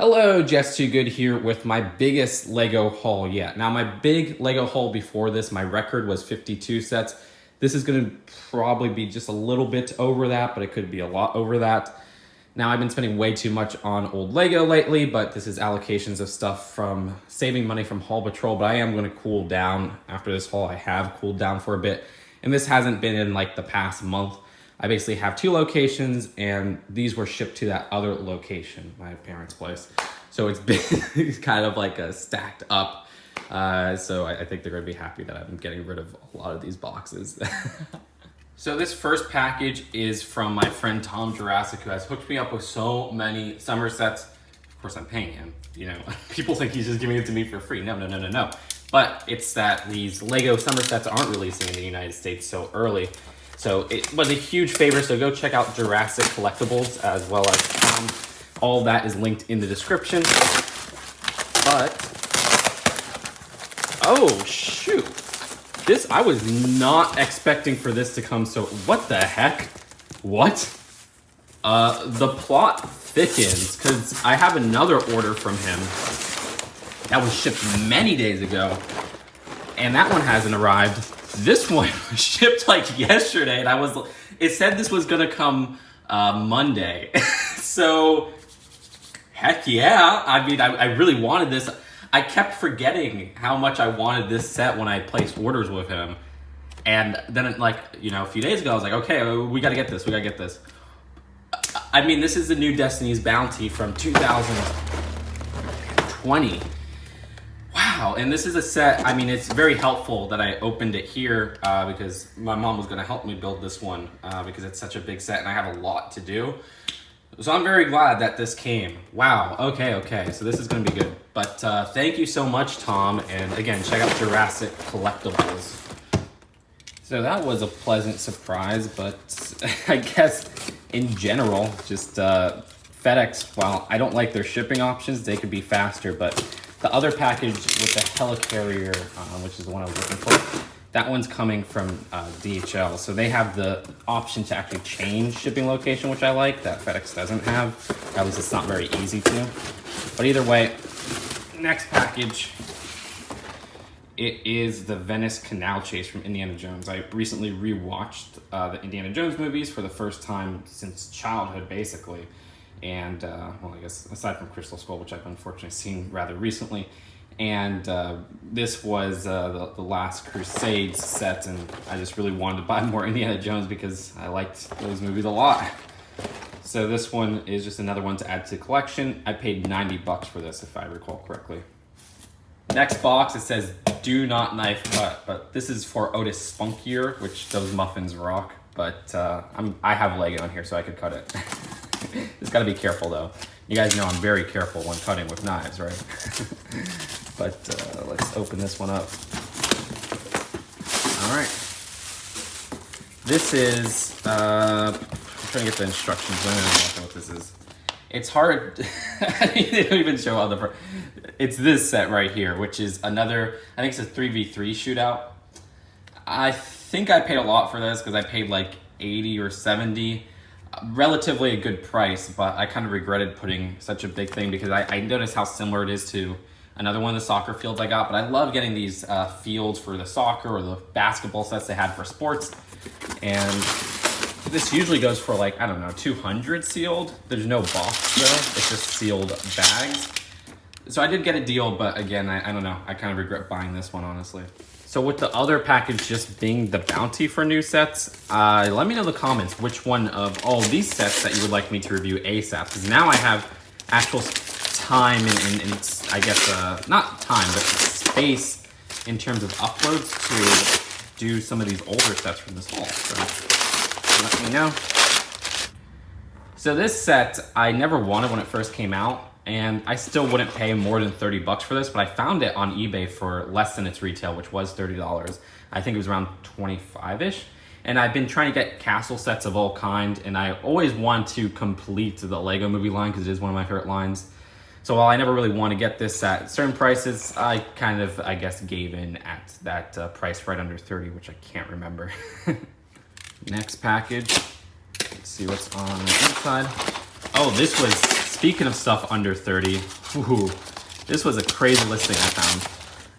Hello, Just Too Good here with my biggest LEGO haul yet. Now, my big LEGO haul before this, my record was 52 sets. This is going to probably be just a little bit over that, but it could be a lot over that. Now, I've been spending way too much on old LEGO lately, but this is allocations of stuff from saving money from Haul Patrol, but I am going to cool down after this haul. I have cooled down for a bit, and this hasn't been in like the past month. I basically have two locations, and these were shipped to that other location, my parents' place. So it's been kind of like a stacked up. So I think they're going to be happy that I'm getting rid of a lot of these boxes. So this first package is from my friend Tom Jurassic, who has hooked me up with so many summer sets. Of course, I'm paying him. You know, people think he's just giving it to me for free. No. But it's that these LEGO summer sets aren't releasing in the United States so early. So it was a huge favor, so go check out Jurassic Collectibles as well as Tom. All that is linked in the description. But, oh shoot. This, I was not expecting for this to come, so what the heck? What? The plot thickens, because I have another order from him that was shipped many days ago, and that one hasn't arrived. This one was shipped like yesterday, and it said this was gonna come Monday. So, heck yeah. I mean, I really wanted this. I kept forgetting how much I wanted this set when I placed orders with him. And then, a few days ago, I was like, okay, we gotta get this. I mean, this is the new Destiny's Bounty from 2020. Wow, and this is a set, I mean, it's very helpful that I opened it here because my mom was going to help me build this one because it's such a big set and I have a lot to do. So I'm very glad that this came. Wow, okay, so this is going to be good. But thank you so much, Tom, and again, check out Jurassic Collectibles. So that was a pleasant surprise, but I guess in general, just FedEx, while I don't like their shipping options, they could be faster, but the other package with the helicarrier, which is the one I was looking for, that one's coming from DHL. So they have the option to actually change shipping location, which I like, that FedEx doesn't have. At least it's not very easy to. But either way, next package, it is the Venice Canal Chase from Indiana Jones. I recently rewatched the Indiana Jones movies for the first time since childhood, basically. And, well, I guess aside from Crystal Skull, which I've unfortunately seen rather recently. And this was the Last Crusade set, and I just really wanted to buy more Indiana Jones because I liked those movies a lot. So this one is just another one to add to the collection. I paid $90 for this, if I recall correctly. Next box, it says, do not knife cut, but this is for Otis Spunkier, which those muffins rock, but I have LEGO in here, so I could cut it. Just gotta be careful though. You guys know I'm very careful when cutting with knives, right? But let's open this one up. All right. This is, I'm trying to get the instructions. I don't know what this is. It's hard. They don't even show all the, it's this set right here, which is another, I think it's a 3v3 shootout. I think I paid a lot for this because I paid like 80 or 70. Relatively a good price, but I kind of regretted putting such a big thing because I noticed how similar it is to another one of the soccer fields I got, but I love getting these fields for the soccer or the basketball sets they had for sports, and this usually goes for like, I don't know, 200 sealed. There's no box though, it's just sealed bags. So I did get a deal, but again, I don't know, I kind of regret buying this one, honestly. So with the other package just being the bounty for new sets, let me know in the comments which one of all these sets that you would like me to review ASAP. Because now I have actual time and I guess, not time, but space in terms of uploads to do some of these older sets from this haul. So let me know. So this set, I never wanted when it first came out. And I still wouldn't pay more than $30 for this, but I found it on eBay for less than its retail, which was $30. I think it was around 25-ish. And I've been trying to get castle sets of all kind, and I always want to complete the LEGO movie line because it is one of my favorite lines. So while I never really want to get this at certain prices, I kind of, I guess, gave in at that price right under 30, which I can't remember. Next package. Let's see what's on the inside. Oh, this was speaking of stuff under 30, ooh, this was a crazy listing I found.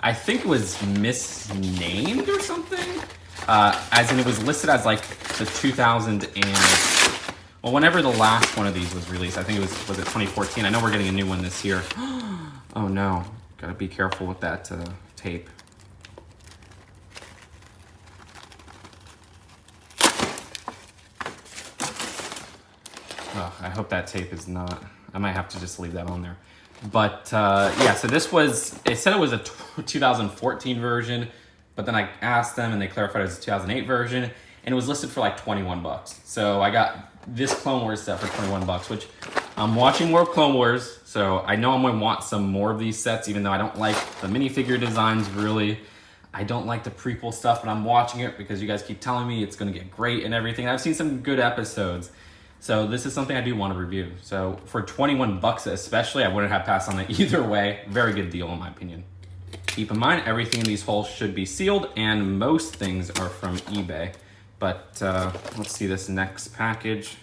I think it was misnamed or something. As in it was listed as like the 2000 and, well, whenever the last one of these was released, I think it was it 2014? I know we're getting a new one this year. Oh no, gotta be careful with that tape. Oh, I hope that tape is not, I might have to just leave that on there. But yeah, so this was, it said it was a 2014 version, but then I asked them and they clarified it was a 2008 version, and it was listed for like 21 bucks. So I got this Clone Wars set for 21 bucks, which I'm watching more Clone Wars, so I know I'm gonna want some more of these sets, even though I don't like the minifigure designs really. I don't like the prequel stuff, but I'm watching it because you guys keep telling me it's gonna get great and everything. I've seen some good episodes. So this is something I do want to review. So for 21 bucks especially, I wouldn't have passed on it either way. Very good deal in my opinion. Keep in mind, everything in these holes should be sealed and most things are from eBay. But let's see this next package.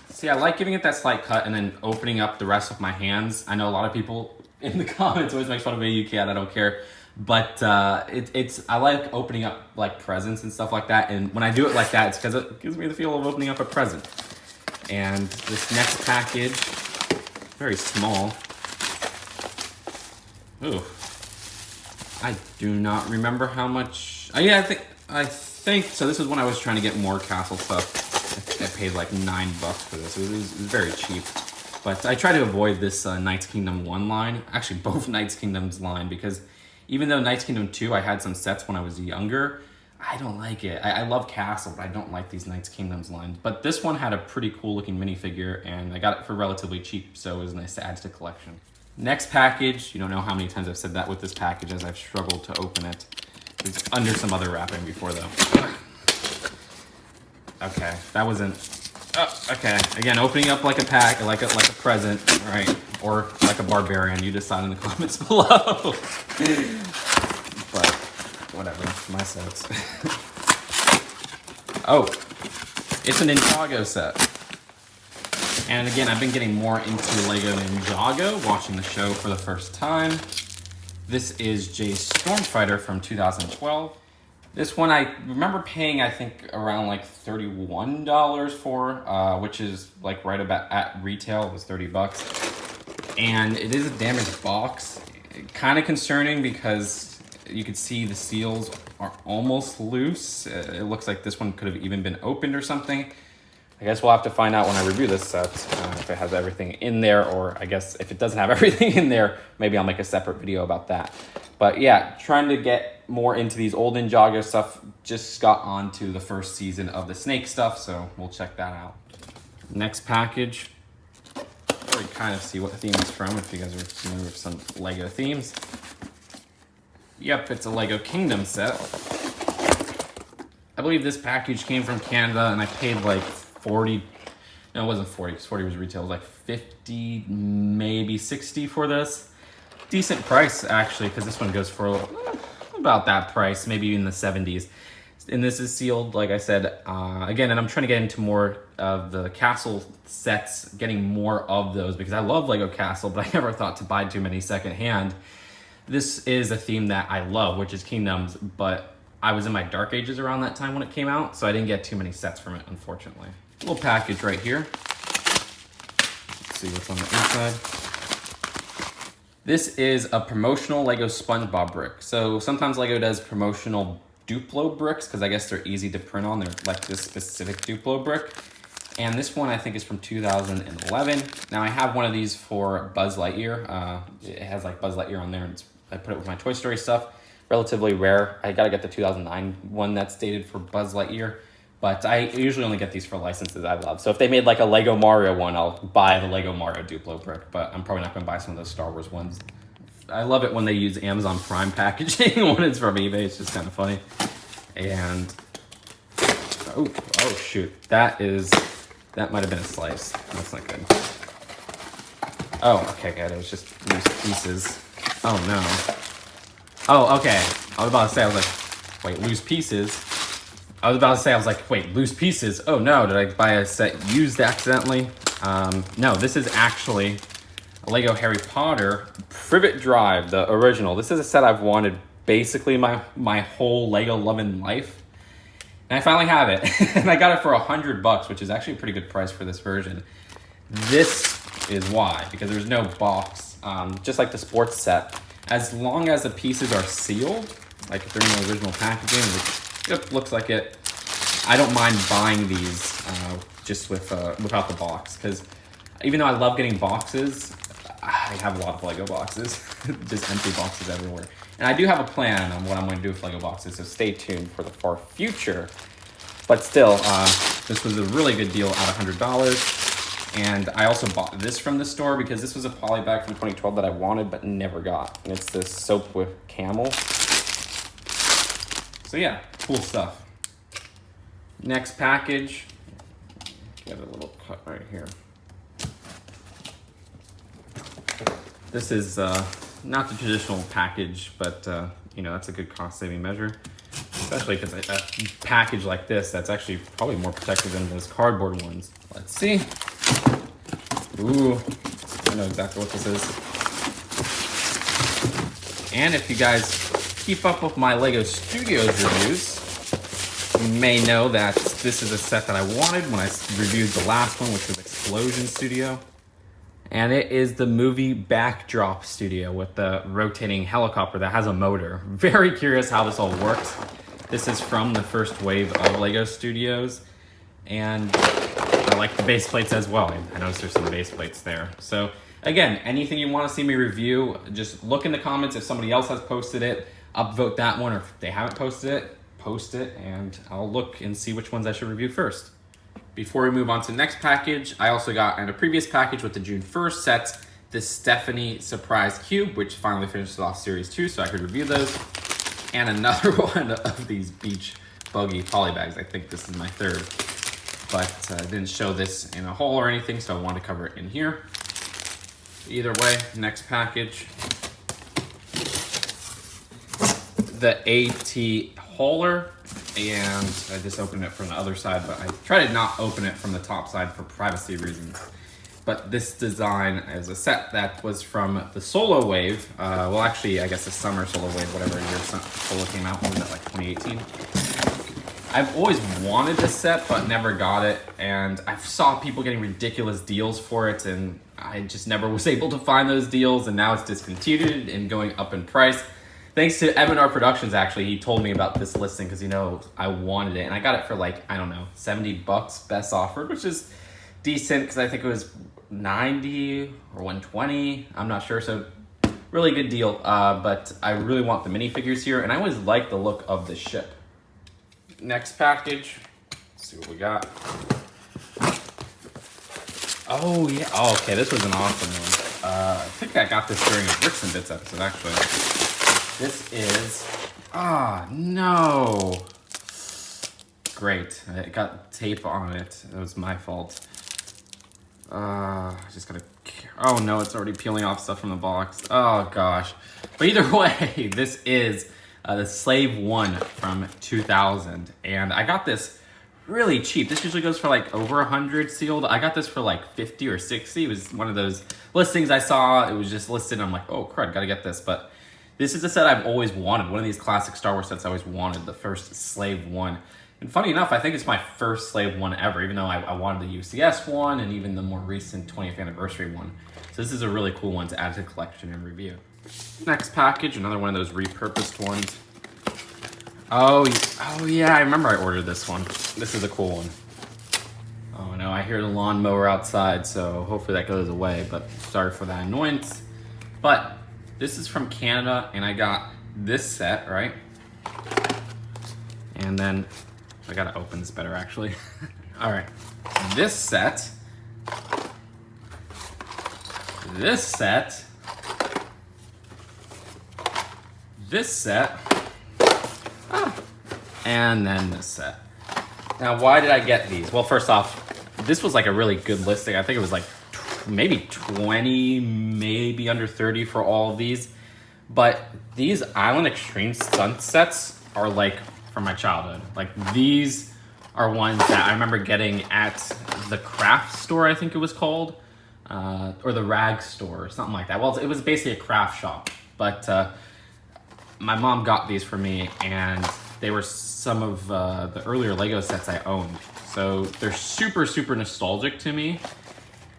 See, I like giving it that slight cut and then opening up the rest with my hands. I know a lot of people in the comments always make fun of me, you can't, I don't care. But I like opening up like presents and stuff like that, and when I do it like that, it's because it gives me the feel of opening up a present. And this next package, very small. Ooh, I do not remember how much. Yeah, I think so. This is when I was trying to get more castle stuff. I paid like $9 for this. It was very cheap. But I try to avoid this Knights Kingdom 1 line, actually both Knights Kingdoms line, because even though Knights Kingdom 2, I had some sets when I was younger, I don't like it. I love Castle, but I don't like these Knights Kingdoms lines. But this one had a pretty cool looking minifigure, and I got it for relatively cheap, so it was nice to add to the collection. Next package, you don't know how many times I've said that with this package as I've struggled to open it. It's under some other wrapping before though. Okay, that wasn't, oh, okay. Again, opening up like a pack, like a present, right? Or like a barbarian, you decide in the comments below. But whatever, my sets. Oh, it's a Ninjago set. And again, I've been getting more into LEGO Ninjago, watching the show for the first time. This is Jay's Stormfighter from 2012. This one I remember paying, I think, around like $31 for, which is like right about at retail, it was 30 bucks. And it is a damaged box. Kind of concerning because you can see the seals are almost loose. It looks like this one could have even been opened or something. I guess we'll have to find out when I review this set if it has everything in there, or I guess if it doesn't have everything in there, maybe I'll make a separate video about that. But yeah, trying to get more into these old Ninjago stuff. Just got onto the first season of the snake stuff, so we'll check that out. Next package. You kind of see what theme it's from if you guys are familiar with some LEGO themes. Yep, it's a LEGO Kingdom set. I believe this package came from Canada and I paid like 40, no, it wasn't 40 because 40 was retail, it was like 50, maybe 60 for this. Decent price actually, because this one goes for about that price, maybe in the 70s. And this is sealed, like I said, again, and I'm trying to get into more of the castle sets, getting more of those because I love LEGO Castle, but I never thought to buy too many secondhand. This is a theme that I love, which is Kingdoms, but I was in my dark ages around that time when it came out, so I didn't get too many sets from it, unfortunately. Little package right here. Let's see what's on the inside. This is a promotional LEGO Spongebob brick. So sometimes LEGO does promotional Duplo bricks because I guess they're easy to print on. They're like this specific Duplo brick. And this one I think is from 2011. Now I have one of these for Buzz Lightyear. It has like Buzz Lightyear on there, and I put it with my Toy Story stuff. Relatively rare. I gotta get the 2009 one that's dated for Buzz Lightyear. But I usually only get these for licenses I love. So if they made like a Lego Mario one, I'll buy the Lego Mario Duplo brick. But I'm probably not gonna buy some of those Star Wars ones. I love it when they use Amazon Prime packaging when it's from eBay. It's just kind of funny. And oh shoot, that might have been a slice. That's not good. Oh, okay, good. It was just loose pieces. Oh no. Oh, okay. I was about to say, I was like, wait, loose pieces. I was like, wait, loose pieces. Oh no, did I buy a set used accidentally? No, this is actually a LEGO Harry Potter Privet Drive, the original. This is a set I've wanted basically my whole LEGO loving life. And I finally have it. And I got it for $100, which is actually a pretty good price for this version. This is why, because there's no box. Just like the sports set, as long as the pieces are sealed, like if they're in the original packaging, which looks like it, I don't mind buying these just without the box, because even though I love getting boxes, I have a lot of LEGO boxes, just empty boxes everywhere. And I do have a plan on what I'm going to do with LEGO boxes, so stay tuned for the far future. But still, this was a really good deal at $100. And I also bought this from the store because this was a poly bag from 2012 that I wanted but never got. And it's this soap with camel. So yeah, cool stuff. Next package. Get a little cut right here. This is not the traditional package, but you know, that's a good cost-saving measure, especially because a package like this, that's actually probably more protective than those cardboard ones. Let's see. Ooh, I know exactly what this is. And if you guys keep up with my LEGO Studios reviews, you may know that this is a set that I wanted when I reviewed the last one, which was Xplosion Studio. And it is the movie Backdrop Studio with the rotating helicopter that has a motor. Very curious how this all works. This is from the first wave of LEGO Studios. And I like the base plates as well. I noticed there's some base plates there. So again, anything you want to see me review, just look in the comments if somebody else has posted it. Upvote that one, or if they haven't posted it, post it, and I'll look and see which ones I should review first. Before we move on to the next package, I also got in a previous package with the June 1st sets, the Stephanie Surprise Cube, which finally finishes off Series 2, so I could review those. And another one of these beach buggy poly bags. I think this is my third. But I didn't show this in a haul or anything, so I wanted to cover it in here. Either way, next package. The AT hauler. And I just opened it from the other side, but I try to not open it from the top side for privacy reasons. But this design is a set that was from the Solo Wave. Well, actually, I guess the summer Solo Wave, whatever year Solo came out, was that like 2018? I've always wanted this set, but never got it. And I saw people getting ridiculous deals for it, and I just never was able to find those deals. And now it's discontinued and going up in price. Thanks to M&R Productions, actually, he told me about this listing because, you know, I wanted it. And I got it for like, I don't know, $70 best offered, which is decent because I think it was 90 or 120. I'm not sure. So really good deal. But I really want the minifigures here. And I always like the look of the ship. Next package. Let's see what we got. Oh, yeah. Oh, okay. This was an awesome one. I think I got this during a Bricks and Bits episode, actually. This is, no. Great, it got tape on it. It was my fault. I just gotta, oh no, it's already peeling off stuff from the box. Oh gosh. But either way, this is the Slave 1 from 2000. And I got this really cheap. This usually goes for like over 100 sealed. I got this for like 50 or 60. It was one of those listings I saw. It was just listed. I'm like, oh crud, gotta get this. But this is a set I've always wanted. One of these classic Star Wars sets I always wanted, the first Slave 1. And funny enough, I think it's my first Slave 1 ever, even though I wanted the UCS one and even the more recent 20th anniversary one. So this is a really cool one to add to the collection and review. Next package, another one of those repurposed ones. Oh yeah, I remember I ordered this one. This is a cool one. Oh no, I hear the lawnmower outside, so hopefully that goes away, but sorry for that annoyance. But this is from Canada, and I got this set, right? And then, I gotta open this better, actually. All right, this set, and then this set. Now, why did I get these? Well, first off, this was like a really good listing. I think it was like maybe 20, maybe under 30 for all of these. But these Island Extreme Sunsets are like from my childhood. Like these are ones that I remember getting at the craft store, I think it was called, or the rag store, or something like that. Well, it was basically a craft shop, but my mom got these for me, and they were some of the earlier Lego sets I owned. So they're super, super nostalgic to me.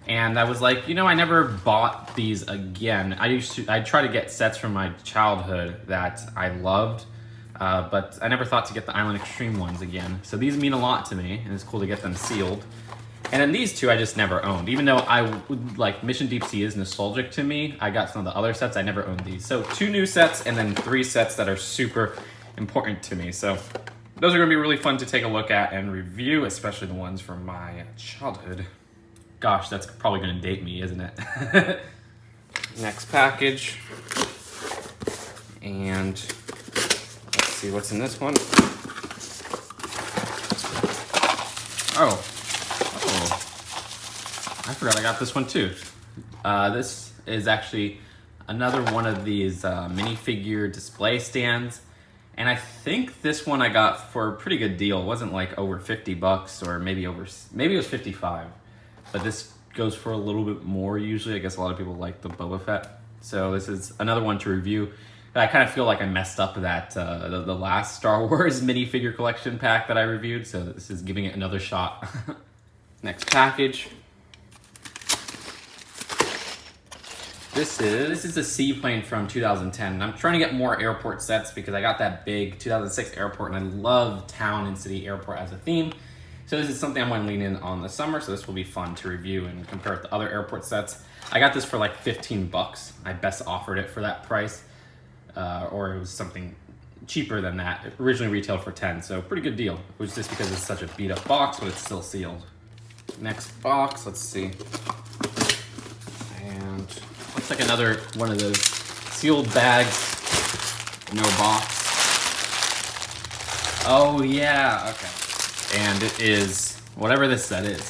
And I was like, you know, I never bought these again. I'd try to get sets from my childhood that I loved, but I never thought to get the Island Extreme ones again. So these mean a lot to me, and it's cool to get them sealed. And then these two I just never owned. Even though I would, like, Mission Deep Sea is nostalgic to me, I got some of the other sets, I never owned these. So 2 new sets and then 3 sets that are super important to me. So those are gonna be really fun to take a look at and review, especially the ones from my childhood. Gosh, that's probably gonna date me, isn't it? Next package. And let's see what's in this one. Oh, I forgot I got this one too. This is actually another one of these minifigure display stands. And I think this one I got for a pretty good deal. It wasn't like over 50 bucks or maybe it was 55. But this goes for a little bit more usually. I guess a lot of people like the Boba Fett. So this is another one to review. I kind of feel like I messed up that the last Star Wars minifigure collection pack that I reviewed. So this is giving it another shot. Next package. This is a Seaplane from 2010. And I'm trying to get more airport sets because I got that big 2006 airport and I love town and city airport as a theme. So this is something I'm going to lean in on this summer, so this will be fun to review and compare it to other airport sets. I got this for like 15 bucks. I best offered it for that price, or it was something cheaper than that. It originally retailed for 10, so pretty good deal. It was just because it's such a beat up box, but it's still sealed. Next box, let's see. And looks like another one of those sealed bags, no box. Oh yeah, okay. And it is whatever this set is.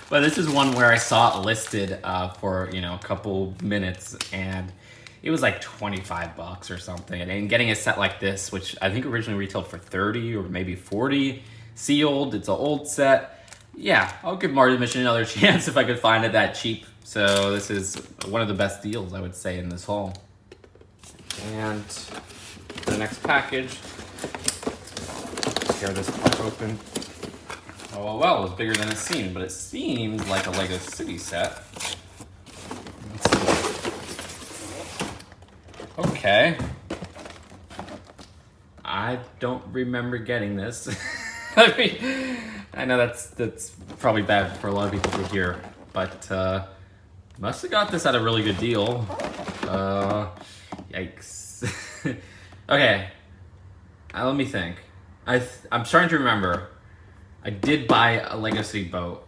But this is one where I saw it listed for, you know, a couple minutes and it was like 25 bucks or something. And getting a set like this, which I think originally retailed for 30 or maybe 40, sealed, it's an old set. Yeah, I'll give Marty's Mission another chance if I could find it that cheap. So this is one of the best deals, I would say, in this haul. And the next package. Tear this part open. Oh well, it was bigger than it seemed, but it seems like a LEGO City set. Let's see. Okay. I don't remember getting this. I mean, I know that's probably bad for a lot of people to hear, but must have got this at a really good deal. Yikes. Okay, let me think. I'm starting to remember. I did buy a LEGO City boat,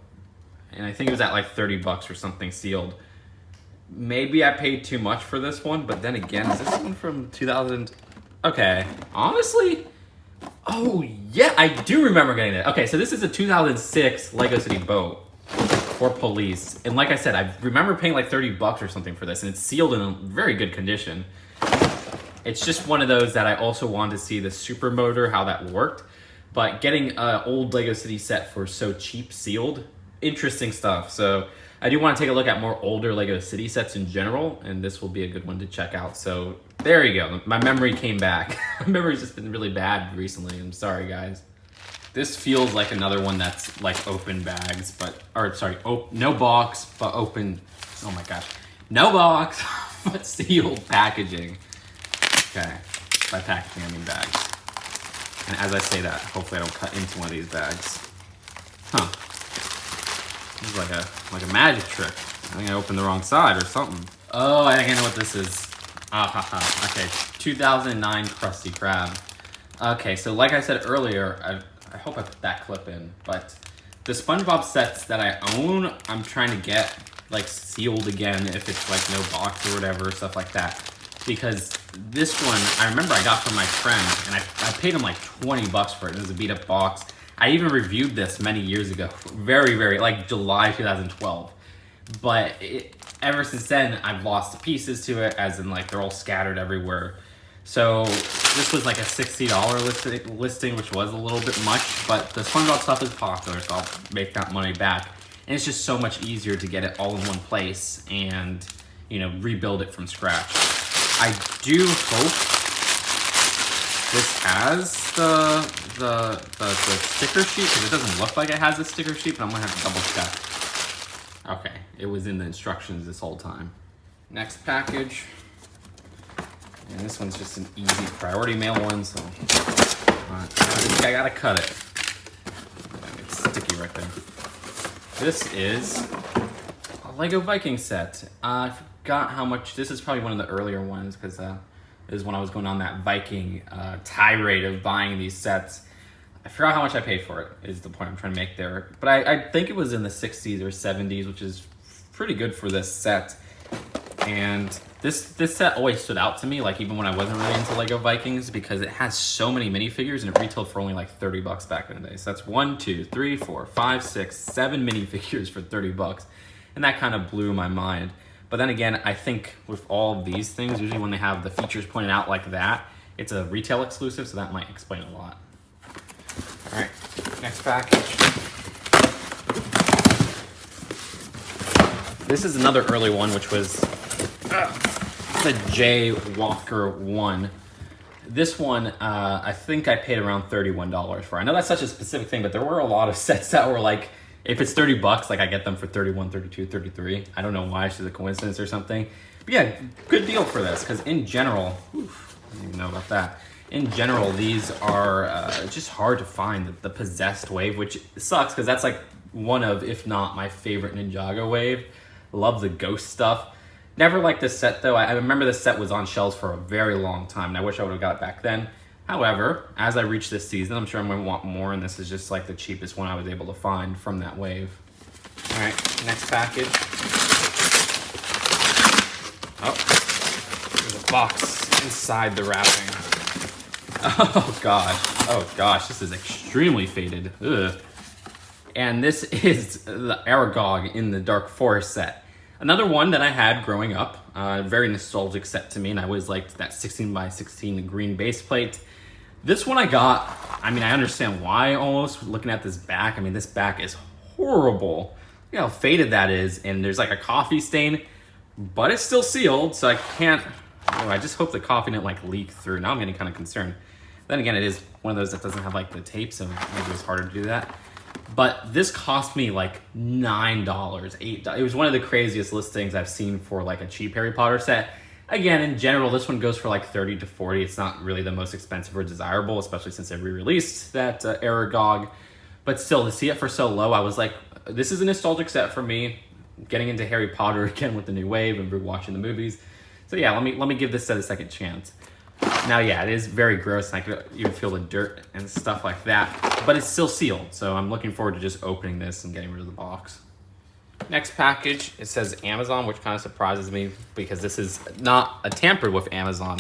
and I think it was at like 30 bucks or something sealed. Maybe I paid too much for this one, but then again, is this one from 2000? Okay, honestly, oh yeah, I do remember getting that. Okay, so this is a 2006 LEGO City boat for police, and like I said, I remember paying like 30 bucks or something for this, and it's sealed in a very good condition. It's just one of those that I also wanted to see the super motor, how that worked. But getting an old LEGO City set for so cheap sealed, interesting stuff. So I do want to take a look at more older LEGO City sets in general, and this will be a good one to check out. So there you go. My memory came back. My memory's just been really bad recently. I'm sorry, guys. This feels like another one that's like open bags, but, or sorry, no box, but open, oh my gosh. No box, but sealed packaging. Okay, by packaging, I mean bags. And as I say that, hopefully I don't cut into one of these bags. Huh. This is like a magic trick. I think I opened the wrong side or something. Oh, I think I know what this is. Ah, ha, ha. Okay, 2009 Krusty Krab. Okay, so like I said earlier, I hope I put that clip in, but the Spongebob sets that I own, I'm trying to get like sealed again if it's like no box or whatever, stuff like that. Because this one, I remember I got from my friend, and I paid him like 20 bucks for it. It was a beat up box. I even reviewed this many years ago, very, like July 2012. But ever since then, I've lost the pieces to it, as in like they're all scattered everywhere. So this was like a $60 listing, which was a little bit much, but the SpongeBob stuff is popular, so I'll make that money back. And it's just so much easier to get it all in one place and, you know, rebuild it from scratch. I do hope this has the sticker sheet, because it doesn't look like it has a sticker sheet, but I'm gonna have to double check. Okay, it was in the instructions this whole time. Next package. And this one's just an easy priority mail one, so I gotta cut it. It's sticky right there. This is a LEGO Viking set. I forgot how much, this is probably one of the earlier ones, because this is when I was going on that Viking tirade of buying these sets. I forgot how much I paid for it, is the point I'm trying to make there. But I think it was in the 60s or 70s, which is pretty good for this set. And this set always stood out to me, like even when I wasn't really into LEGO Vikings, because it has so many minifigures and it retailed for only like 30 bucks back in the day. So that's 1, 2, 3, 4, 5, 6, 7 minifigures for 30 bucks. And that kind of blew my mind. But then again, I think with all of these things, usually when they have the features pointed out like that, it's a retail exclusive, so that might explain a lot. All right, next package. This is another early one, which was the J Walker one. This one, I think I paid around $31 for. I know that's such a specific thing, but there were a lot of sets that were like, if it's 30 bucks, like I get them for 31, 32, 33. I don't know why, it's just a coincidence or something. But yeah, good deal for this, because in general, oof, I didn't even know about that. In general, these are just hard to find, the Possessed wave, which sucks, because that's like one of, if not my favorite Ninjago wave. Love the ghost stuff. Never liked this set though. I remember this set was on shelves for a very long time, and I wish I would have got it back then. However, as I reach this season, I'm sure I'm gonna want more, and this is just like the cheapest one I was able to find from that wave. All right, next package. Oh, there's a box inside the wrapping. Oh God, oh gosh, this is extremely faded. Ugh. And this is the Aragog in the Dark Forest set. Another one that I had growing up, very nostalgic set to me, and I always liked that 16x16 green base plate. This one I got, I mean, I understand why almost, looking at this back. I mean, this back is horrible. You know how faded that is, and there's like a coffee stain, but it's still sealed, so I can't, oh, I just hope the coffee didn't like leak through. Now I'm getting kind of concerned. Then again, it is one of those that doesn't have like the tape, so maybe it's harder to do that. But this cost me like $9, $8. It was one of the craziest listings I've seen for like a cheap Harry Potter set. Again, in general, this one goes for like 30 to 40. It's not really the most expensive or desirable, especially since they re-released that Aragog. But still, to see it for so low, I was like, this is a nostalgic set for me. Getting into Harry Potter again with the new wave and rewatching the movies. So yeah, let me give this set a second chance. Now, yeah, it is very gross, and I could even feel the dirt and stuff like that, but it's still sealed, so I'm looking forward to just opening this and getting rid of the box. Next package, it says Amazon, which kind of surprises me, because this is not a tampered with Amazon.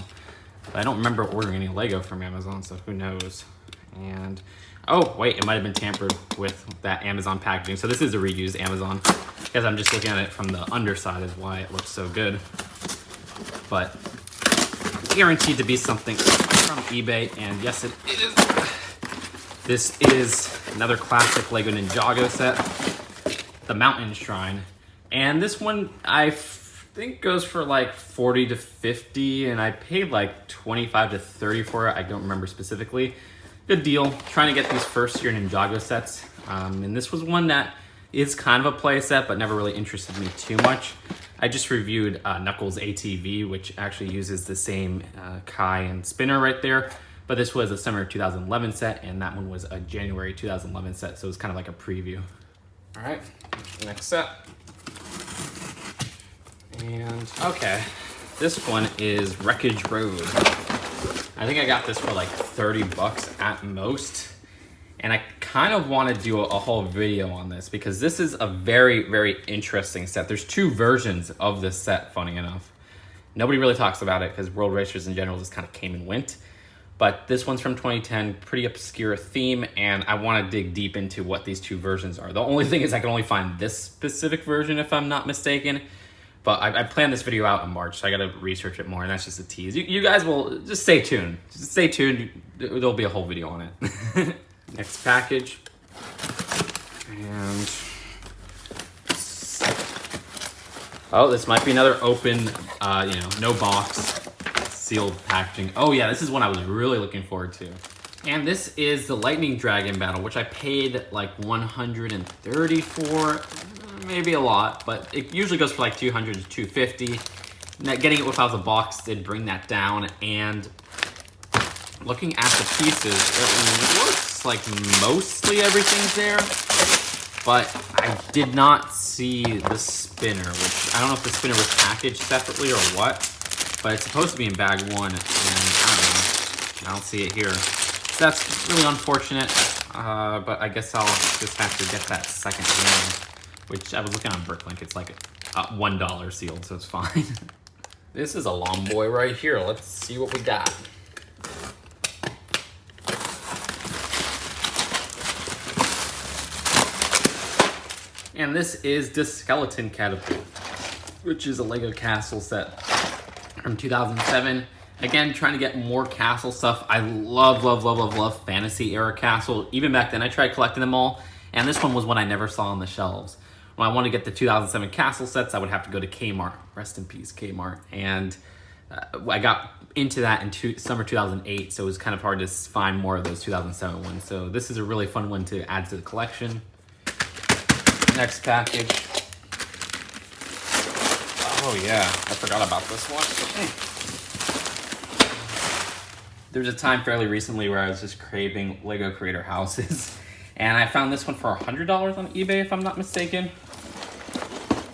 But I don't remember ordering any Lego from Amazon, so who knows. And, oh, wait, it might have been tampered with that Amazon packaging. So this is a reused Amazon, because I'm just looking at it from the underside is why it looks so good. But guaranteed to be something from eBay, and yes, it is. This is another classic LEGO Ninjago set, the Mountain Shrine, and this one I think goes for like 40 to 50, and I paid like 25 to 30 for it. I don't remember specifically. Good deal. Trying to get these first year Ninjago sets, and this was one that is kind of a play set, but never really interested me too much. I just reviewed Knuckles ATV, which actually uses the same Kai and spinner right there. But this was a summer 2011 set, and that one was a January 2011 set, so it was kind of like a preview. All right, next set. And okay, this one is Wreckage Road. I think I got this for like 30 bucks at most. And I kind of want to do a whole video on this, because this is a very, very interesting set. There's two versions of this set, funny enough. Nobody really talks about it because World Racers in general just kind of came and went. But this one's from 2010, pretty obscure theme, and I want to dig deep into what these two versions are. The only thing is I can only find this specific version if I'm not mistaken. But I planned this video out in March, so I gotta research it more, and that's just a tease. You guys will, just stay tuned. Just stay tuned, there'll be a whole video on it. Next package. And... oh, this might be another open, you know, no box, sealed packaging. Oh yeah, this is one I was really looking forward to. And this is the Lightning Dragon battle, which I paid like $130 for, maybe a lot, but it usually goes for like $200 to $250. Getting it without the box did bring that down, and looking at the pieces, it looks like mostly everything's there, but I did not see the spinner, which I don't know if the spinner was packaged separately or what, but it's supposed to be in bag 1, and I don't know, I don't see it here. So that's really unfortunate, but I guess I'll just have to get that second hand, which I was looking on Bricklink, it's like $1 sealed, so it's fine. This is a long boy right here. Let's see what we got. And this is the Skeleton Catapult, which is a LEGO castle set from 2007. Again, trying to get more castle stuff. I love fantasy era castle. Even back then, I tried collecting them all, and this one was one I never saw on the shelves. When I wanted to get the 2007 castle sets, I would have to go to Kmart. Rest in peace, Kmart. And I got into that in summer 2008, so it was kind of hard to find more of those 2007 ones. So this is a really fun one to add to the collection. Next package. Oh yeah, I forgot about this one. There was a time fairly recently where I was just craving LEGO Creator Houses, and I found this one for $100 on eBay, if I'm not mistaken.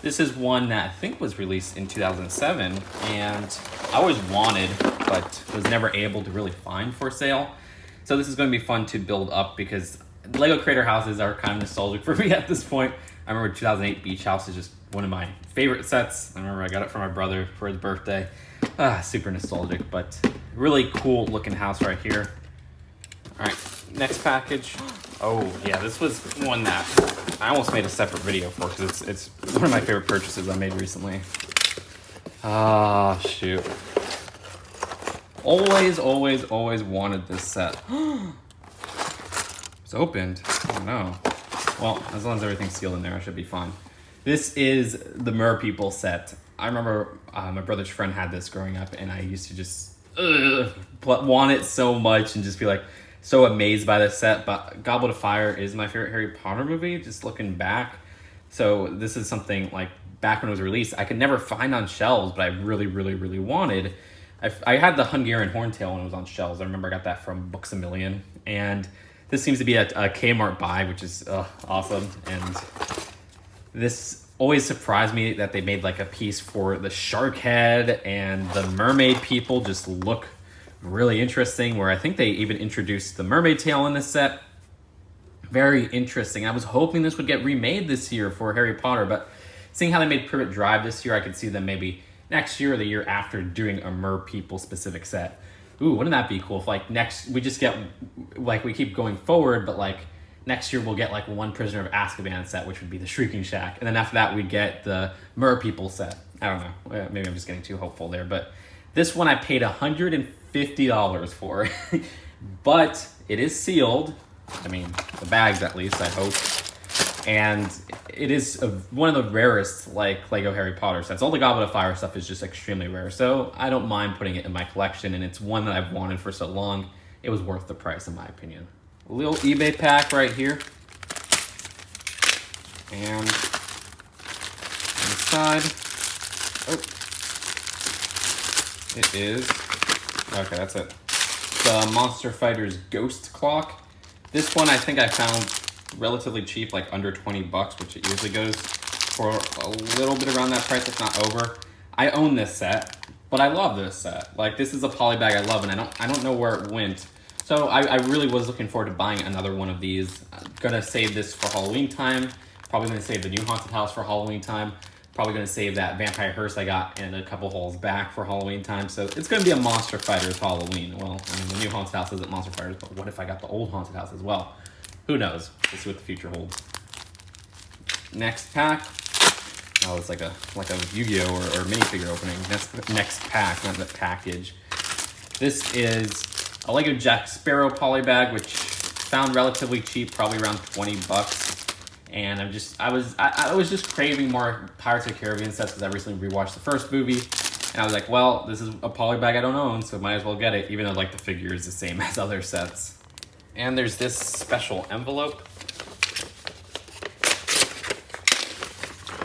This is one that I think was released in 2007, and I always wanted, but was never able to really find for sale. So this is going to be fun to build up, because LEGO Creator Houses are kind of nostalgic for me at this point. I remember 2008 Beach House is just one of my favorite sets. I remember I got it for my brother for his birthday. Super nostalgic, but really cool looking house right here. All right, next package. Oh yeah, this was one that I almost made a separate video for, because it's one of my favorite purchases I made recently. Ah, shoot. Always wanted this set. It's opened. Oh no. Well, as long as everything's sealed in there, I should be fine. This is the Merpeople Set. I remember my brother's friend had this growing up, and I used to just want it so much and just be like so amazed by this set. But Goblet of Fire is my favorite Harry Potter movie, just looking back. So this is something like back when it was released, I could never find on shelves, but I really wanted. I had the Hungarian Horntail when it was on shelves. I remember I got that from Books A Million, and this seems to be a Kmart buy, which is awesome. And this always surprised me that they made like a piece for the shark head, and the mermaid people just look really interesting, where I think they even introduced the mermaid tail in this set. Very interesting. I was hoping this would get remade this year for Harry Potter, but seeing how they made Privet Drive this year, I could see them maybe next year or the year after doing a Merpeople specific set. Ooh, wouldn't that be cool if like we just get, like we keep going forward, but like next year we'll get like one Prisoner of Azkaban set, which would be the Shrieking Shack. And then after that we'd get the Merpeople set. I don't know, maybe I'm just getting too hopeful there, but this one I paid $150 for, but it is sealed. I mean, the bags at least, I hope. And it is one of the rarest like LEGO Harry Potter sets. All the Goblet of Fire stuff is just extremely rare, so I don't mind putting it in my collection, and it's one that I've wanted for so long. It was worth the price in my opinion. A little eBay pack right here. And inside, oh, it is, okay, that's it. The Monster Fighters Ghost Clock. This one I think I found relatively cheap, like under 20 bucks, which it usually goes for a little bit around that price, if not over. I own this set, but I love this set. Like, this is a poly bag I love, and I don't know where it went. So I really was looking forward to buying another one of these. I'm gonna save this for Halloween time. Probably gonna save the new haunted house for Halloween time. Probably gonna save that vampire hearse I got in a couple holes back for Halloween time. So it's gonna be a Monster Fighters Halloween. Well, I mean, the new haunted house isn't Monster Fighters, but what if I got the old haunted house as well? Who knows? We'll see what the future holds. Next pack. Oh, it's like a Yu-Gi-Oh or minifigure opening. Next pack, not the package. This is a LEGO Jack Sparrow poly bag, which found relatively cheap, probably around 20 bucks. And I was just craving more Pirates of the Caribbean sets because I recently rewatched the first movie. And I was like, well, this is a poly bag I don't own, so might as well get it, even though like the figure is the same as other sets. And there's this special envelope.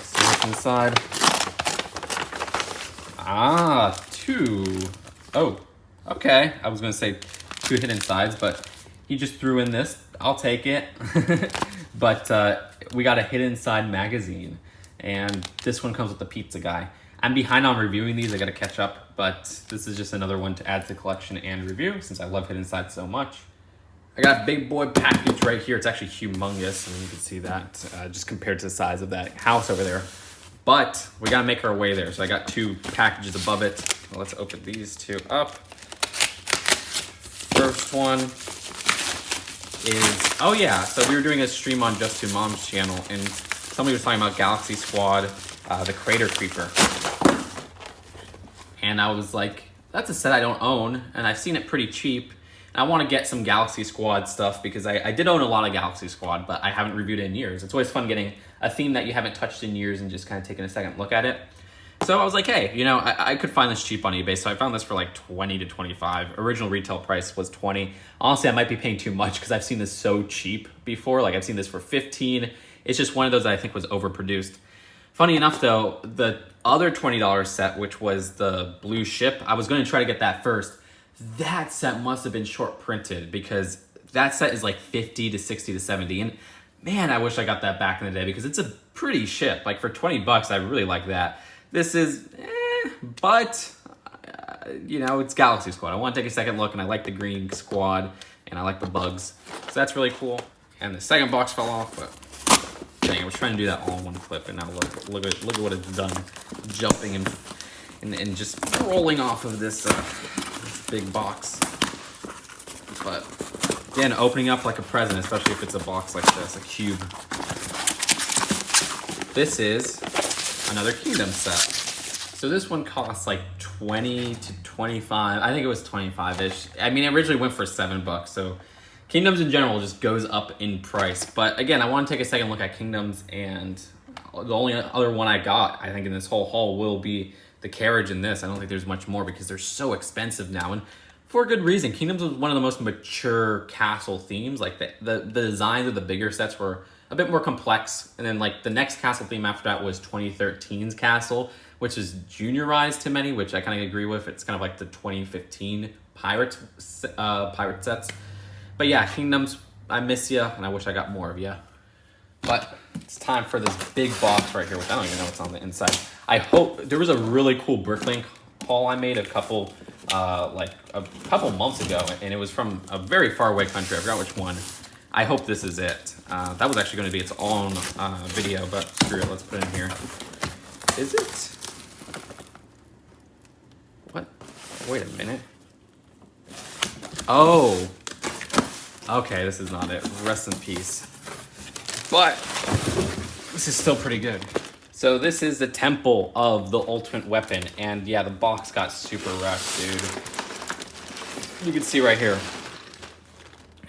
See what's inside. Ah, oh, okay. I was gonna say 2 hidden sides, but he just threw in this. I'll take it. But we got a hidden side magazine, and this one comes with the pizza guy. I'm behind on reviewing these. I gotta catch up, but this is just another one to add to the collection and review since I love hidden sides so much. I got a big boy package right here. It's actually humongous, and you can see that just compared to the size of that house over there. But we gotta make our way there. So I got 2 packages above it. Well, let's open these 2 up. First one is, oh yeah, so we were doing a stream on Just Two Mom's channel, and somebody was talking about Galaxy Squad, the Crater Creeper. And I was like, that's a set I don't own, and I've seen it pretty cheap. And I want to get some Galaxy Squad stuff because I did own a lot of Galaxy Squad, but I haven't reviewed it in years. It's always fun getting a theme that you haven't touched in years and just kind of taking a second look at it. So I was like, hey, you know, I could find this cheap on eBay. So I found this for like 20 to 25. Original retail price was 20. Honestly, I might be paying too much because I've seen this so cheap before. Like I've seen this for 15. It's just one of those that I think was overproduced. Funny enough though, the other $20 set, which was the blue ship, I was going to try to get that first. That set must have been short printed because that set is like 50 to 60 to 70. And man, I wish I got that back in the day because it's a pretty ship. Like for 20 bucks, I really like that. This is, but, you know, it's Galaxy Squad. I want to take a second look, and I like the green squad, and I like the bugs. So that's really cool. And the second box fell off, but dang, I was trying to do that all in one clip, and now look at what it's done. Jumping and just rolling off of this big box. But, again, opening up like a present, especially if it's a box like this, a cube. This is another Kingdom set. So this one costs like 20 to 25. I think it was 25-ish. I mean, it originally went for $7, so Kingdoms in general just goes up in price. But again, I want to take a second look at Kingdoms, and the only other one I got, I think, in this whole haul will be the carriage in this. I don't think there's much more because they're so expensive now, and for a good reason. Kingdoms was one of the most mature castle themes. Like the designs of the bigger sets were a bit more complex, and then like the next castle theme after that was 2013's castle, which is juniorized to many, which I kind of agree with. It's kind of like the 2015 pirate sets. But yeah, Kingdoms, I miss ya, and I wish I got more of ya. But it's time for this big box right here, which I don't even know what's on the inside. I hope there was a really cool Bricklink haul I made a couple months ago, and it was from a very far away country. I forgot which one. I hope this is it. That was actually going to be its own video, but screw it, let's put it in here. Is it? What? Wait a minute. Oh. Okay, this is not it. Rest in peace. But this is still pretty good. So this is the Temple of the Ultimate Weapon, and yeah, the box got super wrecked, dude. You can see right here.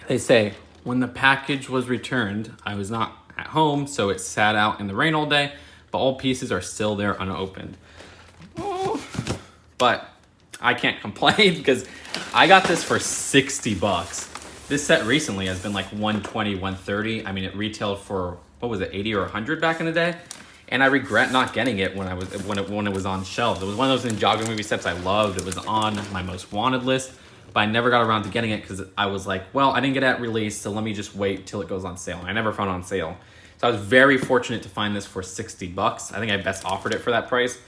They say, when the package was returned, I was not at home, so it sat out in the rain all day, but all pieces are still there unopened. Oh. But I can't complain because I got this for 60 bucks. This set recently has been like 120, 130. I mean, it retailed for, what was it, 80 or 100 back in the day? And I regret not getting it when it was on shelves. It was one of those Ninjago movie sets I loved. It was on my most wanted list, but I never got around to getting it because I was like, well, I didn't get it at release, so let me just wait till it goes on sale. And I never found it on sale. So I was very fortunate to find this for 60 bucks. I think I best offered it for that price.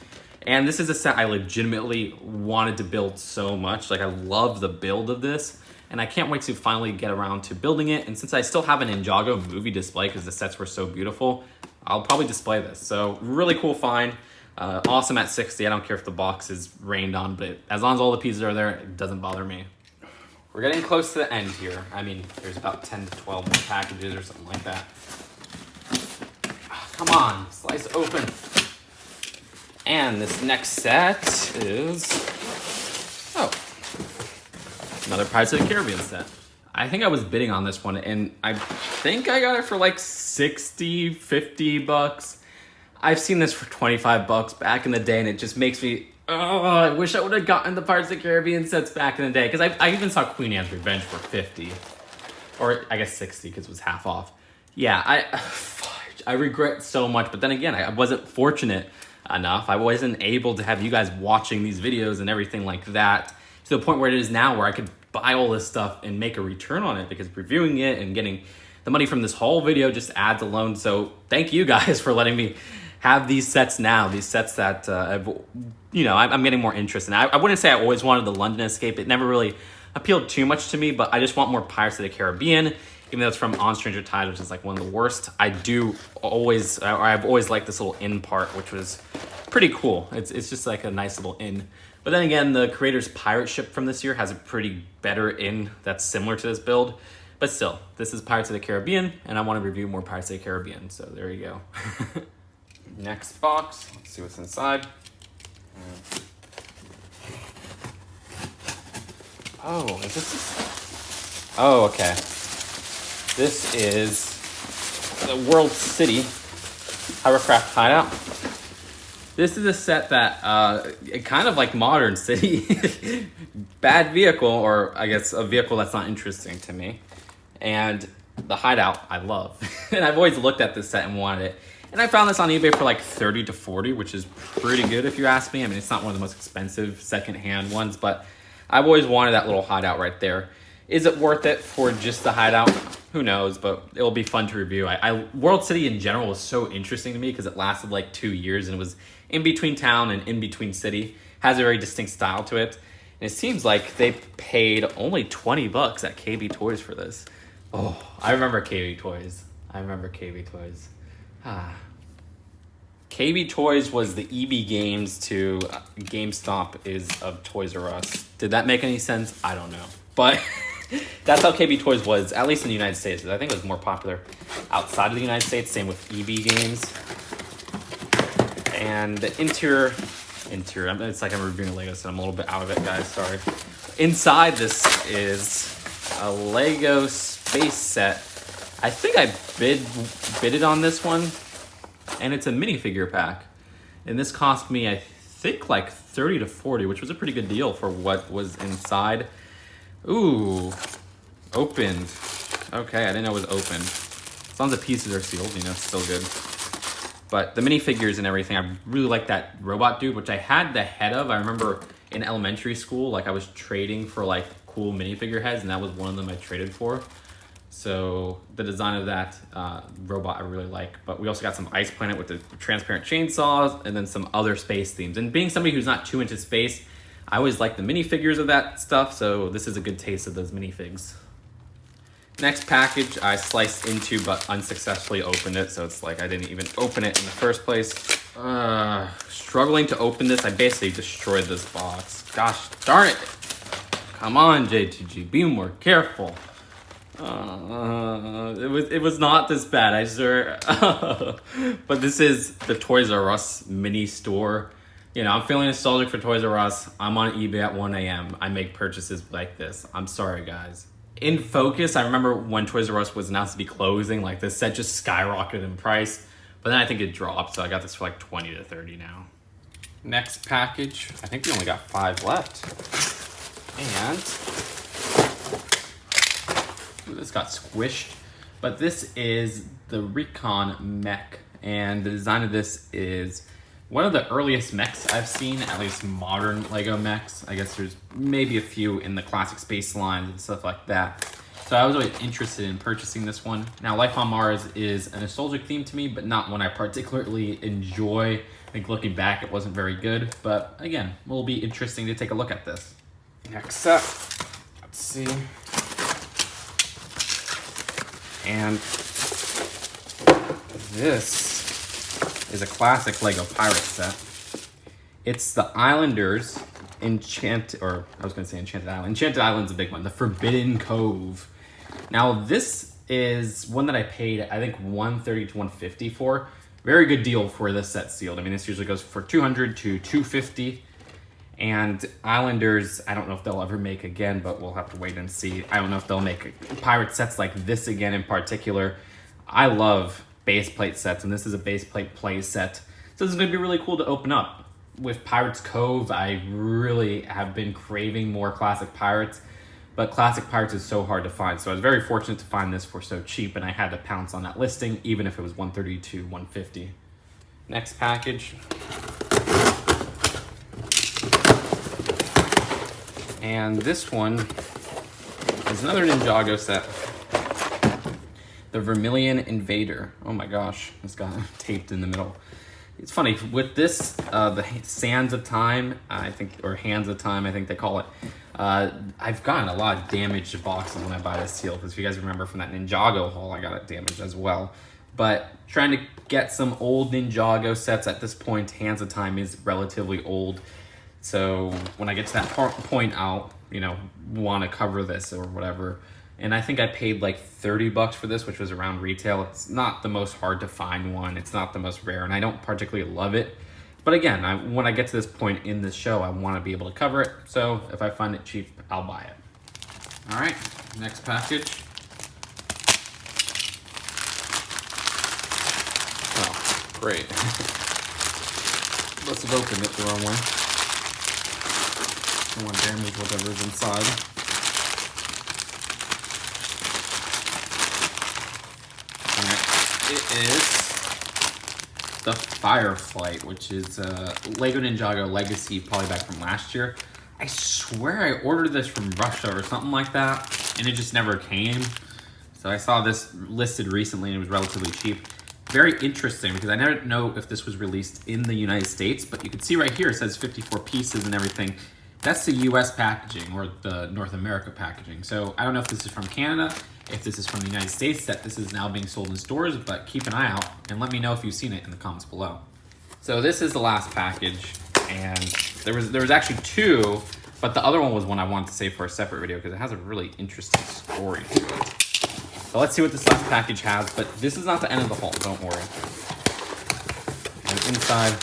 And this is a set I legitimately wanted to build so much. Like, I love the build of this, and I can't wait to finally get around to building it. And since I still have an Ninjago movie display because the sets were so beautiful, I'll probably display this. So really cool find. Awesome at 60. I don't care if the box is rained on, but as long as all the pieces are there, it doesn't bother me. We're getting close to the end here. I mean, there's about 10 to 12 more packages or something like that. Come on, slice open. And this next set is, oh, another Pirates of the Caribbean set. I think I was bidding on this one, and I think I got it for like 60, 50 bucks. I've seen this for 25 bucks back in the day, and it just makes me, oh, I wish I would have gotten the Pirates of the Caribbean sets back in the day, because I even saw Queen Anne's Revenge for 50, or I guess 60, because it was half off. Yeah, I regret so much, but then again, I wasn't fortunate enough. I wasn't able to have you guys watching these videos and everything like that to the point where it is now, where I could buy all this stuff and make a return on it, because reviewing it and getting the money from this whole video just adds alone. So thank you guys for letting me have these sets now, these sets that I'm getting more interest in. I wouldn't say I always wanted the London Escape. It never really appealed too much to me, but I just want more Pirates of the Caribbean, even though it's from On Stranger Tides, which is like one of the worst. I've always liked this little inn part, which was pretty cool. It's just like a nice little inn. But then again, the creator's pirate ship from this year has a pretty better inn that's similar to this build. But still, this is Pirates of the Caribbean, and I want to review more Pirates of the Caribbean, so there you go. Next box, let's see what's inside. Oh, is this? Oh, okay. This is the World City Hovercraft Hideout. This is a set that, kind of like Modern City, bad vehicle, or I guess a vehicle that's not interesting to me. And the Hideout, I love. And I've always looked at this set and wanted it. And I found this on eBay for like 30 to 40, which is pretty good if you ask me. I mean, it's not one of the most expensive secondhand ones, but I've always wanted that little Hideout right there. Is it worth it for just the Hideout? Who knows, but it'll be fun to review. World City in general was so interesting to me because it lasted like 2 years and it was in between town and in between city. Has a very distinct style to it. And it seems like they paid only 20 bucks at KB Toys for this. Oh, I remember KB Toys. KB Toys was the EB Games to GameStop is of Toys R Us. Did that make any sense? I don't know. But that's how KB Toys was, at least in the United States. I think it was more popular outside of the United States. Same with EB Games. And the interior, it's like I'm reviewing a Lego set. I'm a little bit out of it, guys. Sorry. Inside this is a Lego space set. I think I bidded on this one, and it's a minifigure pack. And this cost me, I think, like 30 to 40, which was a pretty good deal for what was inside. Ooh, opened. Okay, I didn't know it was opened. As long as the pieces are sealed, it's still good. But the minifigures and everything, I really like that robot dude, which I had the head of. I remember in elementary school, like I was trading for like cool minifigure heads, and that was one of them I traded for. So the design of that robot I really like. But we also got some Ice Planet with the transparent chainsaws, and then some other space themes. And being somebody who's not too into space, I always like the minifigures of that stuff, so this is a good taste of those minifigs. Next package I sliced into but unsuccessfully opened it, so it's like I didn't even open it in the first place. Struggling to open this. I basically destroyed this box. Gosh darn it. Come on, JTG, be more careful. It was not this bad, I swear. But this is the Toys R Us mini store. I'm feeling nostalgic for Toys R Us. I'm on eBay at 1 a.m. I make purchases like this. I'm sorry, guys. In Focus, I remember when Toys R Us was announced to be closing, like this set just skyrocketed in price. But then I think it dropped, so I got this for like 20 to 30 now. Next package, I think we only got 5 left. And this got squished. But this is the Recon mech. And the design of this is one of the earliest mechs I've seen, at least modern Lego mechs. I guess there's maybe a few in the classic space lines and stuff like that. So I was always interested in purchasing this one. Now, Life on Mars is a nostalgic theme to me, but not one I particularly enjoy. I think looking back, it wasn't very good. But again, it will be interesting to take a look at this. Next up, let's see. And this is a classic Lego pirate set. It's the Islanders Enchanted Island. Enchanted Island's a big one. The Forbidden Cove. Now this is one that I paid, I think, $130 to $150 for. Very good deal for this set sealed. I mean, this usually goes for $200 to $250. And Islanders, I don't know if they'll ever make again, but we'll have to wait and see. I don't know if they'll make pirate sets like this again in particular. I love base plate sets, and this is a base plate play set. So this is gonna be really cool to open up. With Pirates Cove, I really have been craving more classic Pirates, but classic Pirates is so hard to find. So I was very fortunate to find this for so cheap, and I had to pounce on that listing, even if it was $130 to $150. Next package. And this one is another Ninjago set. The Vermilion Invader. Oh my gosh, it's got taped in the middle. It's funny, with this, the Sands of Time, I think, or Hands of Time, I think they call it, I've gotten a lot of damaged boxes when I buy this seal, because if you guys remember from that Ninjago haul, I got it damaged as well. But trying to get some old Ninjago sets at this point, Hands of Time is relatively old. So when I get to that point, I'll, want to cover this or whatever. And I think I paid like 30 bucks for this, which was around retail. It's not the most hard to find one. It's not the most rare, and I don't particularly love it. But again, when I get to this point in this show, I want to be able to cover it. So if I find it cheap, I'll buy it. All right, next package. Oh, great. Must have opened it the wrong way. I don't want to damage whatever's inside. It is the Fireflight, which is LEGO Ninjago Legacy polyback from last year. I swear I ordered this from Russia or something like that, and it just never came. So I saw this listed recently, and it was relatively cheap. Very interesting, because I never know if this was released in the United States, but you can see right here, it says 54 pieces and everything. That's the US packaging, or the North America packaging. So I don't know if this is from Canada, if this is from the United States, that this is now being sold in stores, but keep an eye out and let me know if you've seen it in the comments below. So this is the last package, and there was actually two, but the other one was one I wanted to save for a separate video because it has a really interesting story to it. So let's see what this last package has, but this is not the end of the haul, don't worry. And inside,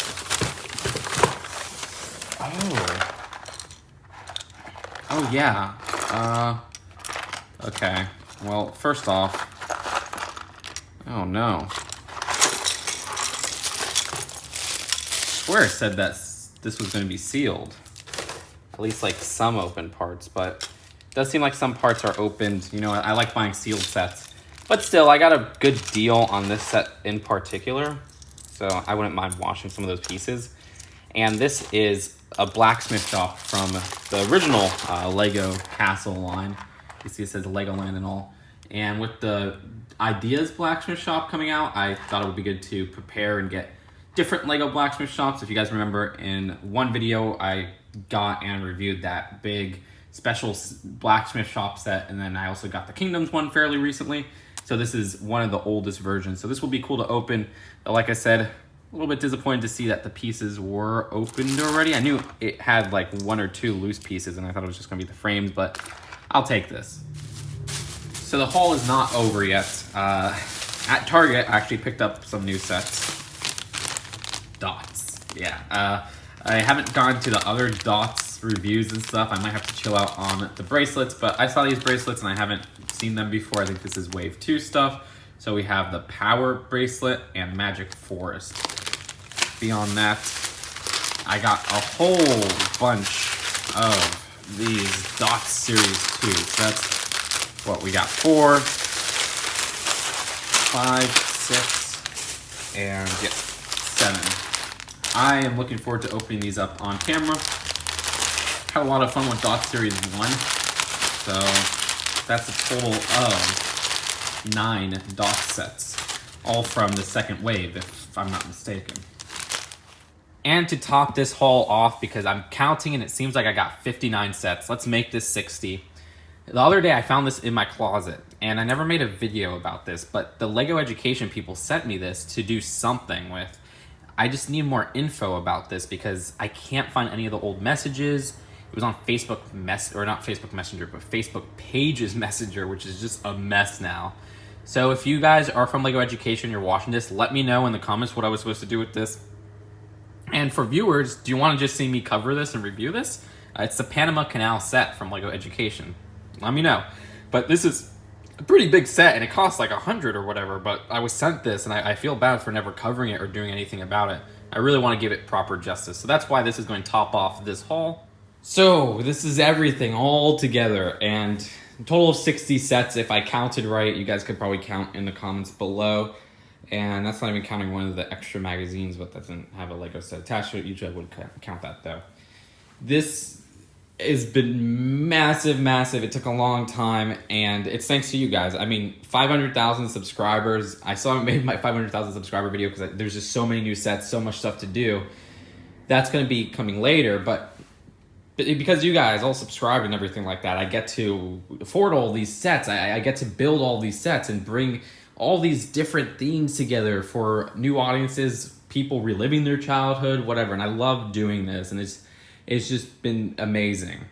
oh yeah, okay. Well, first off, oh no. I swear it said that this was going to be sealed. At least like some open parts, but it does seem like some parts are opened. I like buying sealed sets. But still, I got a good deal on this set in particular, so I wouldn't mind washing some of those pieces. And this is a Blacksmith Shop from the original LEGO Castle line. You see it says Legoland and all. And with the Ideas Blacksmith Shop coming out, I thought it would be good to prepare and get different LEGO Blacksmith Shops. If you guys remember, in one video, I got and reviewed that big special Blacksmith Shop set, and then I also got the Kingdoms one fairly recently. So this is one of the oldest versions. So this will be cool to open. Like I said, a little bit disappointed to see that the pieces were opened already. I knew it had like one or two loose pieces, and I thought it was just gonna be the frames, but I'll take this. So the haul is not over yet. At Target, I actually picked up some new sets. Dots, yeah. I haven't gone to the other Dots reviews and stuff. I might have to chill out on the bracelets, but I saw these bracelets and I haven't seen them before. I think this is Wave 2 stuff. So we have the Power Bracelet and Magic Forest. Beyond that, I got a whole bunch of these Dots Series 2 sets. What we got, 4, 5, 6, and yeah, 7. I am looking forward to opening these up on camera. Had a lot of fun with Dot Series 1, so that's a total of 9 Dot sets, all from the second wave, if I'm not mistaken. And to top this haul off, because I'm counting and it seems like I got 59 sets, let's make this 60. The other day I found this in my closet, and I never made a video about this, but the LEGO Education people sent me this to do something with. I just need more info about this because I can't find any of the old messages. It was on Facebook not Facebook Messenger, but Facebook Pages Messenger, which is just a mess now. So if you guys are from LEGO Education, you're watching this, let me know in the comments what I was supposed to do with this. And for viewers, do you want to just see me cover this and review this? It's the Panama Canal Set from LEGO Education. Let me know. But this is a pretty big set, and it costs like $100 or whatever, but I was sent this, and I feel bad for never covering it or doing anything about it. I really want to give it proper justice. So that's why this is going to top off this haul. So this is everything all together, and a total of 60 sets if I counted right. You guys could probably count in the comments below. And that's not even counting one of the extra magazines, but that doesn't have a LEGO set attached to it. Usually I would count that though. This has been massive, massive. It took a long time, and it's thanks to you guys. I mean, 500,000 subscribers. I still haven't made my 500,000 subscriber video because there's just so many new sets, so much stuff to do. That's going to be coming later, but because you guys all subscribe and everything like that, I get to afford all these sets. I get to build all these sets and bring all these different themes together for new audiences, people reliving their childhood, whatever. And I love doing this, and it's just been amazing.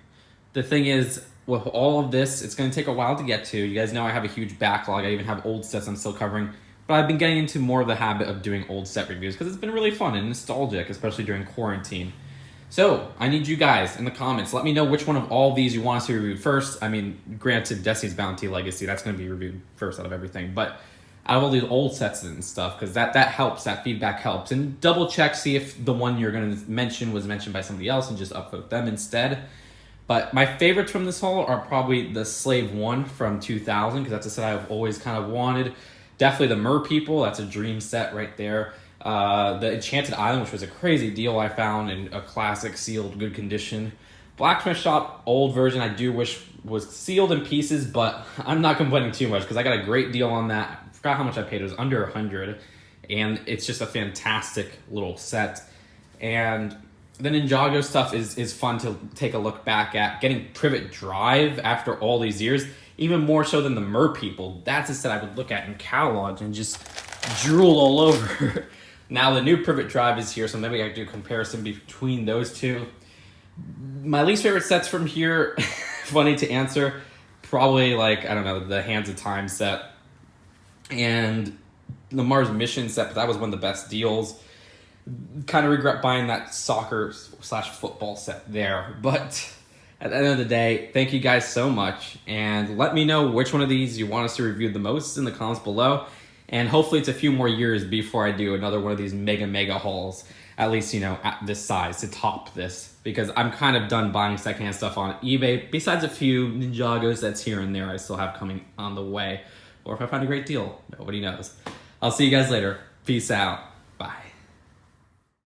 The thing is, with all of this, it's going to take a while to get to. You guys know I have a huge backlog. I even have old sets I'm still covering. But I've been getting into more of the habit of doing old set reviews because it's been really fun and nostalgic, especially during quarantine. So, I need you guys in the comments. Let me know which one of all these you want us to review first. I mean, granted, Destiny's Bounty Legacy, that's going to be reviewed first out of everything. But out of all these old sets and stuff, because that helps, that feedback helps. And double check, see if the one you're going to mention was mentioned by somebody else and just upvote them instead. But my favorites from this haul are probably the Slave 1 from 2000, because that's a set I've always kind of wanted. Definitely the Merpeople, that's a dream set right there. The Enchanted Island, which was a crazy deal I found in a classic sealed good condition. Blacksmith Shop old version I do wish was sealed in pieces, but I'm not complaining too much because I got a great deal on that. I forgot how much I paid. It was under $100, and it's just a fantastic little set. And the Ninjago stuff is fun to take a look back at. Getting Privet Drive after all these years, even more so than the Merpeople. That's a set I would look at in catalogs and just drool all over. Now the new Privet Drive is here, so maybe I can do a comparison between those two. My least favorite sets from here, funny to answer, probably like, I don't know, the Hands of Time set and the Mars Mission set, but that was one of the best deals. Kind of regret buying that soccer/football set there, but at the end of the day, thank you guys so much, and let me know which one of these you want us to review the most in the comments below. And hopefully it's a few more years before I do another one of these mega hauls, at least, you know, at this size to top this, because I'm kind of done buying secondhand stuff on eBay, besides a few Ninjagos that's here and there I still have coming on the way. Or if I find a great deal, nobody knows. I'll see you guys later. Peace out.